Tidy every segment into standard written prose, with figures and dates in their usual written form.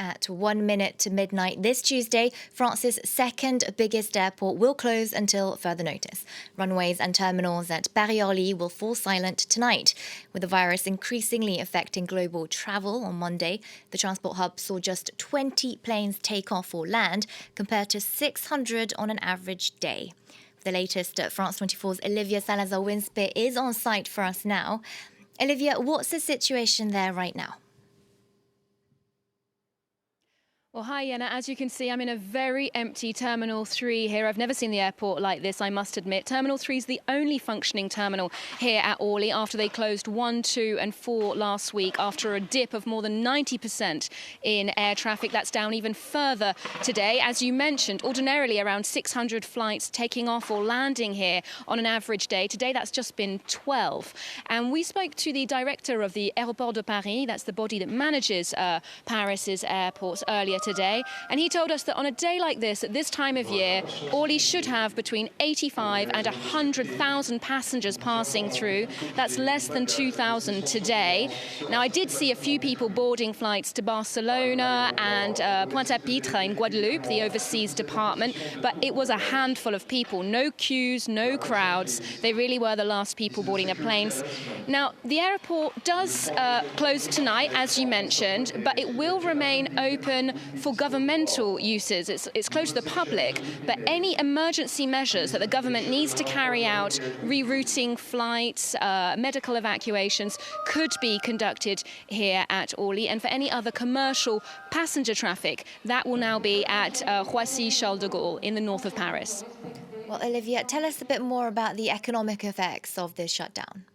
at 1 minute to midnight this Tuesday, France's second biggest airport will close until further notice. Runways and terminals at Paris-Orly will fall silent tonight. With the virus increasingly affecting global travel on Monday, the transport hub saw just 20 planes take off or land, compared to 600 on an average day. The latest, France 24's Olivia Salazar-Winspear is on site for us now. Olivia, what's the situation there right now? Well, hi, Yenna. As you can see, I'm in a very empty Terminal 3 here. I've never seen the airport like this, I must admit. Terminal 3 is the only functioning terminal here at Orly after they closed 1, 2 and 4 last week after a dip of more than 90% in air traffic. That's down even further today. As you mentioned, ordinarily around 600 flights taking off or landing here on an average day. Today, that's just been 12. And we spoke to the director of the Aéroport de Paris, that's the body that manages Paris's airports, earlier today, and he told us that on a day like this, at this time of year, Orly should have between 85 and 100,000 passengers passing through. That's less than 2,000 today. Now, I did see a few people boarding flights to Barcelona and Pointe-à-Pitre in Guadeloupe, the overseas department, but it was a handful of people. No queues, no crowds. They really were the last people boarding their planes. Now, the airport does close tonight, as you mentioned, but it will remain open for governmental uses. It's closed to the public, but any emergency measures that the government needs to carry out, rerouting flights, medical evacuations, could be conducted here at Orly. And for any other commercial passenger traffic, that will now be at Roissy-Charles de Gaulle in the north of Paris. Well, Olivia, tell us a bit more about the economic effects of this shutdown.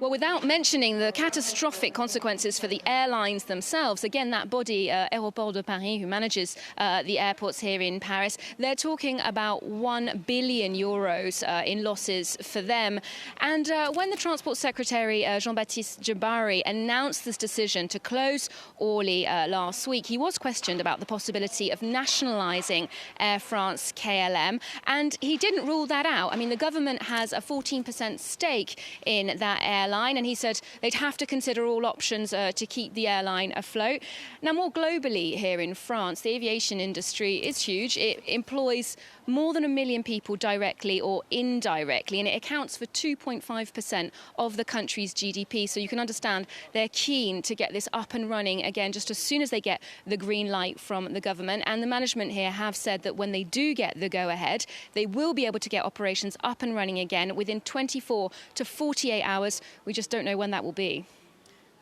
Well, without mentioning the catastrophic consequences for the airlines themselves, again, that body, Aéroport de Paris, who manages the airports here in Paris, they're talking about 1 billion euros in losses for them. And when the Transport Secretary, Jean-Baptiste Djebari, announced this decision to close Orly last week, he was questioned about the possibility of nationalising Air France KLM, and he didn't rule that out. I mean, the government has a 14% stake in that airline, and he said they'd have to consider all options to keep the airline afloat. Now, more globally here in France, the aviation industry is huge. It employs more than 1 million people directly or indirectly, and it accounts for 2.5% of the country's GDP. So you can understand they're keen to get this up and running again just as soon as they get the green light from the government. And the management here have said that when they do get the go-ahead, they will be able to get operations up and running again within 24 to 48 hours. We just don't know when that will be.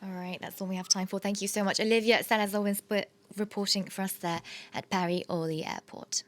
All right, that's all we have time for. Thank you so much, Olivia Salazar-Winspear, reporting for us there at Paris-Orly Airport.